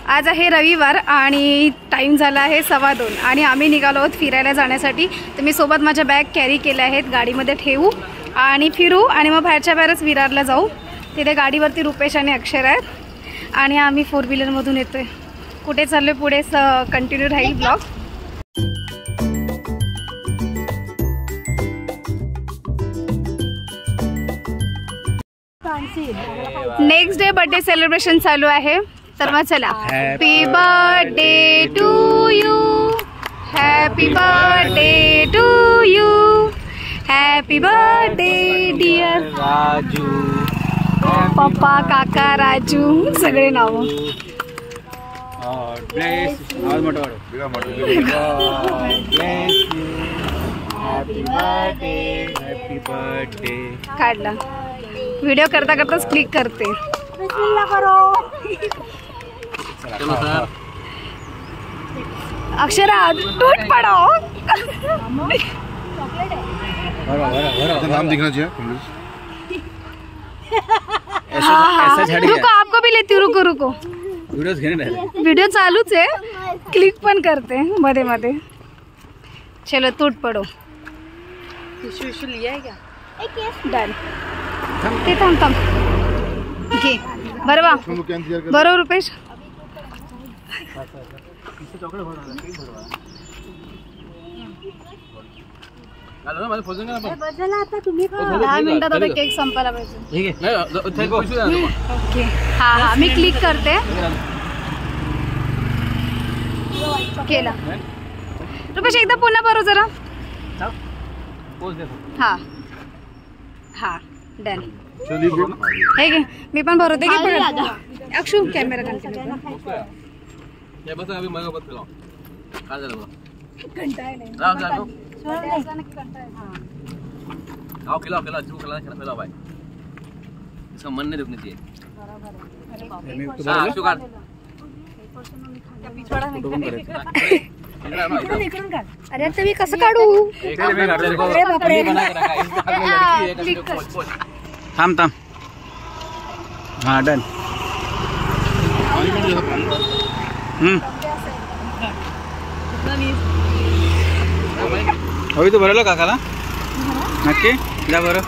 आज आहे रविवार आणि टाइम झाला आहे 2:15 आणि आम्ही निघालो आहोत फिरायला जाण्यासाठी। तर मी सोबत माझ्या बॅग कॅरी केल्या आहेत, गाडीमध्ये ठेवू आणि फिरू आणि मग बाहेरच्या बाहेरच विरारला जाऊ। तिथे गाडीवरती रुपेश आणि अक्षर आहेत आणि आम्ही 4 व्हीलरमधून येतोय। कुठे चाललोय पुढे कंटिन्यू राहील blog. Next day birthday celebration चालू आहे, तर मग चला। Happy birthday to you, happy birthday to you, happy birthday dear Raju, पप्पा काका राजू सगळे नाव। काढला व्हिडिओ करता करताच क्लिक करते। अक्षरा टूट पड़ो। नाम दिखना चाहिए। रुको आपको भी लेती हूँ, रुको रुको वीडियो चालूच है, क्लिक पण करते मध्ये मध्ये। चलो टूट पड़ो। लिया है क्या? डन। ते थांब थांब घे। बरोबर रुपेश। आता तुम्ही 10 मिनिटात आता केक संपायला पाहिजे। ओके हाँ हाँ मी क्लिक करते। केला रुपेश, एकदा पुन्हा भरो जरा। हाँ हाँ डन। हे घे मी पण भरवते की अक्षु कॅमेरा इसका मन नहीं रुकना चाहिए। अरे तुम्ही कसं काढू? थांब थांब। हाँ डन। अभी तो भरलं काकाला नक्की जा बरं।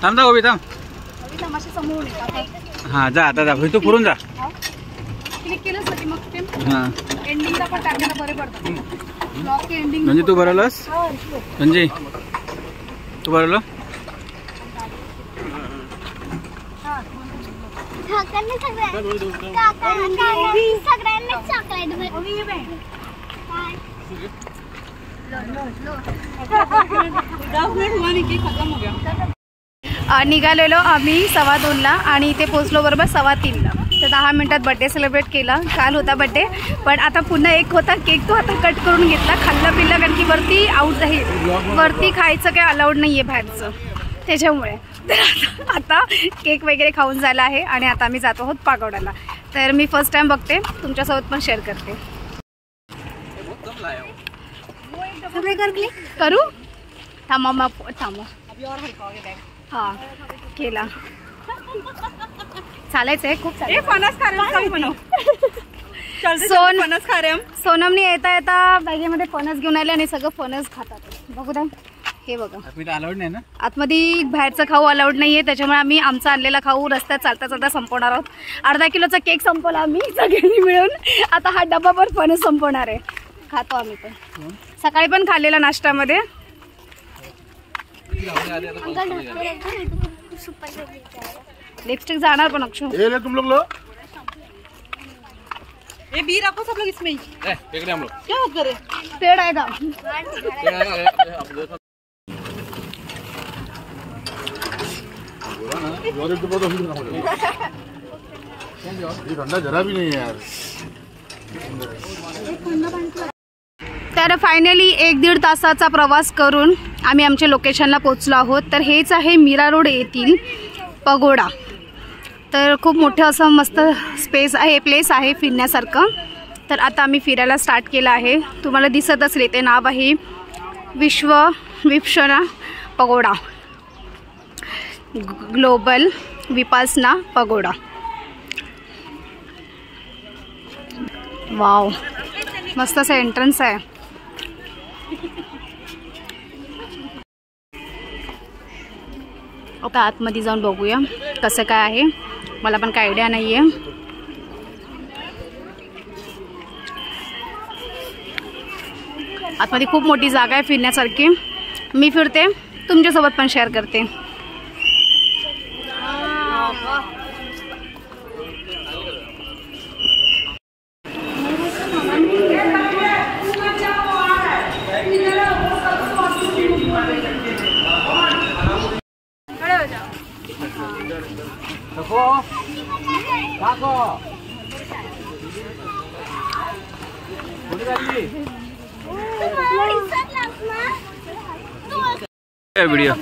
थांब उभी थांब। हाँ जा आता जा तू पुढून जा। क्लिक केलंस की मग ते हां एंडिंगला पण टाकायला बरे पडतं। ब्लॉग एंडिंग म्हणजे तू भरलास म्हणजे तू भरलं। निघालेलो आम्ही 2:15 आणि इथे पोहोचलो बरोबर 3:15। तर 10 मिनिटात बर्थडे सेलिब्रेट केला। काल होता बर्थडे पण आता पुन्हा एक होता केक, तो आता कट करून घेतला। खाल्ला पिल्ला कारण की वरती आउट आहे, वरती खायचं काही अलाउड नाही आहे बाहेरचं, त्याच्यामुळे। तर आता केक वगैरे खाऊन झाला आहे आणि आता आम्ही जातो आहोत पागोड्याला। तर मी फर्स्ट टाइम बघते, तुमच्यासोबत पण शेअर करते। करू थांबा थांबा। हाँ केला चालायचं आहे खूप सोनमने येता येता बॅगेमध्ये फणस घेऊन आले आणि सगळं फणस खातात। बघू द्या हे बघा, अलाउड नाही ना आतमध्ये बाहेरचं खाऊ अलाउड नाहीये, त्याच्यामुळे आम्ही आमचा आणलेला खाऊ रस्त्यात चालता चालता संपवणार आहोत। अर्धा किलोचा केक संपवला आम्ही सगळ्यांनी मिळून, आता हा डब्बाभर फणस संपवणार आहे। खातो आम्ही पण, सकाळी पण खाल्लेला नाश्त्यामध्ये। लिपस्टिक जाणार पण अक्षु तुम लोग लो ये बी रखो सब लोग इसमें ही। हम लोग क्या करे पेड़ आएगा। ठंडा जरा भी नहीं है यार। तर फायनली 1-1.5 तासाचा प्रवास करून आम्ही आमच्या लोकेशनला पोहोचलो आहोत। तर हेच आहे मीरा रोड येथील पगोडा। तर खूप मोठं असं मस्त स्पेस आहे, प्लेस आहे फिरण्यासारखं। तर आता आम्ही फिरायला स्टार्ट केलं आहे। तुम्हाला दिसत असेल ते नाव आहे विश्वना पगोडा ग्लोबल विपासना पगोडा. वाव, मस्त असं एंट्रन्स आहे. आता आतमध्ये जाऊन बघूया कसं काय आहे. मला पण काय आयडिया नाही आहे. आतमध्ये खूप मोठी जागा आहे फिरण्यासारखी. मी फिरते, तुमच्यासोबत पण शेअर करते. वीडियो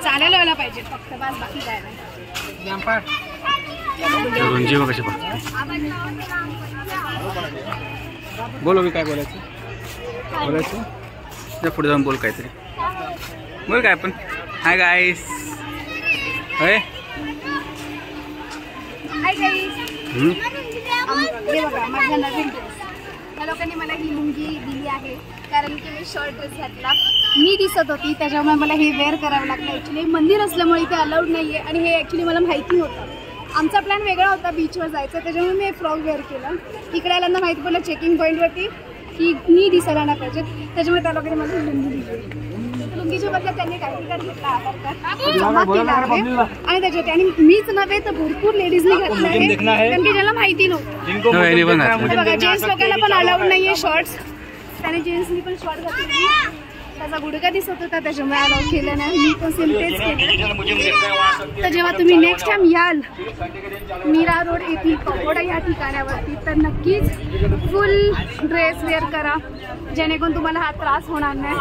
चालायला व्हायला पाहिजे फक्त, बस बाकी काय नाही. रुंजी बघ कशी बघते. बोल मी काय बोलायचं पुढे जाऊन बोल काहीतरी बोल काय पण. Hi guys. होय हाय गाईस. हे बघा माझा नवीन ड्रेस. त्या लोकांनी मला ही लुंगी दिली आहे कारण की मी शॉर्ट ड्रेस घातला, मी दिसत होती, त्याच्यामुळे मला हे वेअर करावं लागलं. ॲक्च्युली मंदिर असल्यामुळे इथे अलाउड नाही आहे आणि हे ॲक्च्युली मला माहिती होतं. आमचा प्लॅन वेगळा होता बीचवर जायचा, त्याच्यामुळे मी हे फ्रॉक वेअर केलं. इकडे आल्यांदा माहिती पडलं चेकिंग पॉईंटवरती की मी दिसायला नाही पाहिजे, त्याच्यामुळे त्या लोकांनी मला लुंगी दिली. लुंगीच्या बदल्यात त्यांनी काही कार्ड घेतला, आधार कार्ड जमा केला आहे आणि त्याच्यात आणि मीच नव्हे तर भरपूर लेडीजनी घातलं आहे कारण की ज्याला माहिती नव्हतं. बघा जेंट्स लोकांना पण अलाउड नाही आहे शॉर्ट्स, त्याने जेंट्सनी पण शॉर्ट घातली. त्याचा गुडघा दिसत होता त्याच्यामुळे अलाउड केलं नाही. मी पण सेम तेच केलं. तर जेव्हा तुम्ही नेक्स्ट टाइम याल मीरा रोड येथील पगोडा या ठिकाणावरती तर नक्कीच फुल ड्रेस वेअर करा जेणेकरून तुम्हाला हा त्रास होणार नाही.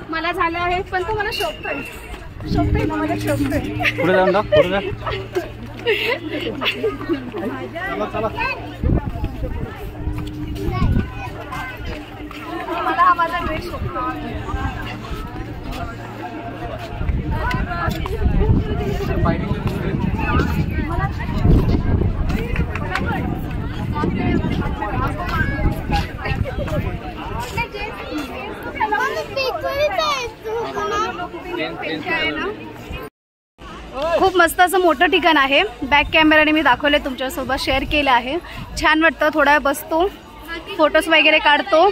मला झालं आहे पण तो मला शोभतोय ना, मला शोभतोय. मला हा माझा ड्रेस शोभतो. खूप मस्त असं मोठं ठिकाण आहे. बॅक कॅमेराने मी दाखवले, तुमच्यासोबत शेअर केलं आहे. छान वाटतं. थोडा वेळ बसतो, फोटोज वगैरे काढतो.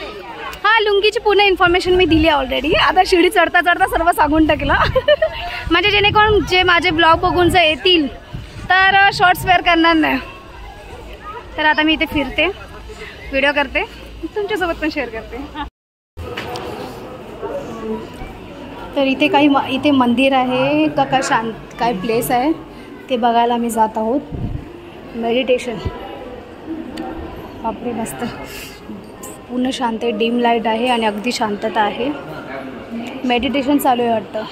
हां, लुंगीची पूर्ण इन्फॉर्मेशन मी दिली आहे ऑलरेडी. आता शिडी चढता चढता सर्व सांगून टाकलं म्हणजे जेणेकरून जे माझे ब्लॉग बघून जर येतील तर शॉर्ट्स वेअर करणार नाही. तर आता मी इथे फिरते, व्हिडिओ करते, तुमच्यासोबत पण शेअर करते. तर इथे मंदिर आहे का काय शांत काय प्लेस आहे ते बघायला मी जात आहोत. मेडिटेशन. बापरे मस्त, पूर्ण शांत आहे. डिम लाईट आहे आणि अगदी शांतता आहे. मेडिटेशन चालू आहे वाटतं.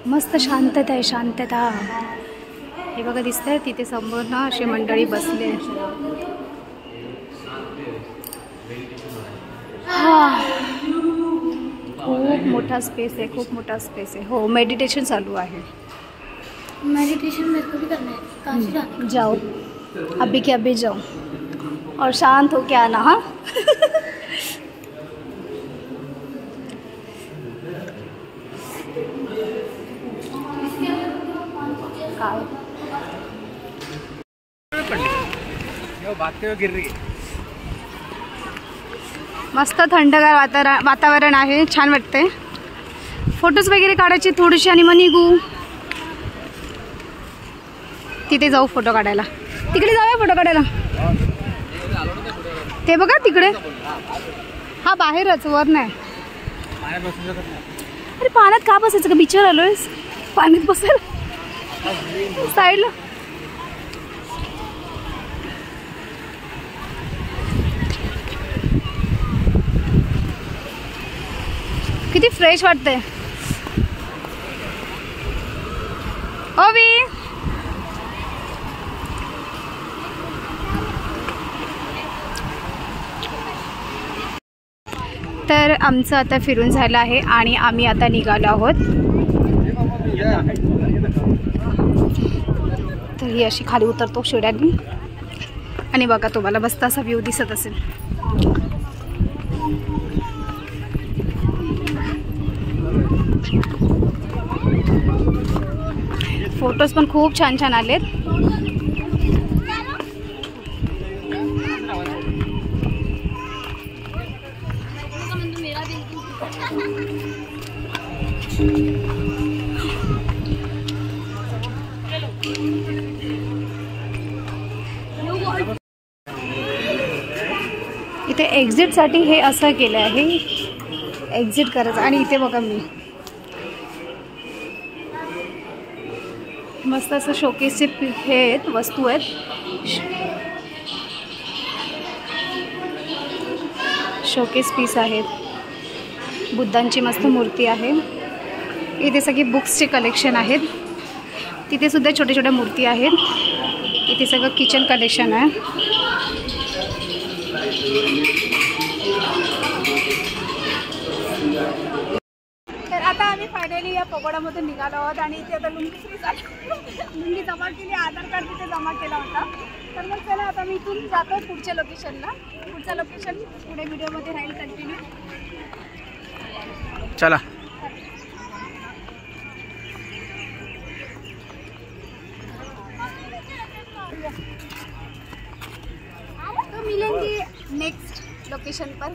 मस्त शांतता आहे, शांतता. हे बघा दिसतंय तिथे समोर ना अशी मंडळी बसले. खूप मोठा स्पेस आहे, खूप मोठा स्पेस आहे. हो, मेडिटेशन चालू आहे. मेडिटेशन मेरे को भी करना है. कहाँ से जाना? जाओ अभी के अभी जाओ और शांत हो के आना. हाँ मस्त थंडगार वातावरण आहे. छान वाटते. फोटोज वगैरे काढायची थोडीशी आणि मग निघू. तिथे जाऊ फोटो काढायला. तिकडे जाऊया फोटो काढायला. ते बघा तिकडे. हा बाहेरच, वर नाही. अरे पाण्यात का बसायचं का? बीचवर आलोय, पाण्यात बसायला साईडला. किती फ्रेश वाटतंय. ओवी तर आमचं आता फिरून झालं आहे आणि आम्ही आता निघालो आहोत. तर ही अशी खाली उतरतो शिड्यांनी आणि बघा तुम्हाला मस्त असा व्ह्यू दिसत असेल. फोटोज पण खूप छान छान आलेत. इथे एक्झिटसाठी हे असं केलं आहे, एक्झिट करायचं. आणि इथे बघा मी मस्त असं शोकेसचे हे आहेत, वस्तू आहेत. शोकेस पीस आहेत. बुद्धांची मस्त मूर्ती आहे. इथे सगळी बुक्सचे कलेक्शन आहेत. तिथे सुद्धा छोट्या छोट्या मूर्ती आहेत. इथे सगळं किचन कलेक्शन आहे. तर आता आम्ही फायनली या पगोडामधून निघालो आहोत आणि इथे आता लुंगी सुरू झाली. लुंगी जमा केली, आधार कार्ड तिथे जमा केला होता. तर मग चला आता मी इथून जातो पुढच्या लोकेशनला. पुढचं लोकेशन पुढे व्हिडिओमध्ये राहील कंटिन्यू. चला. तो मिलेंगे नेक्स्ट लोकेशन पर.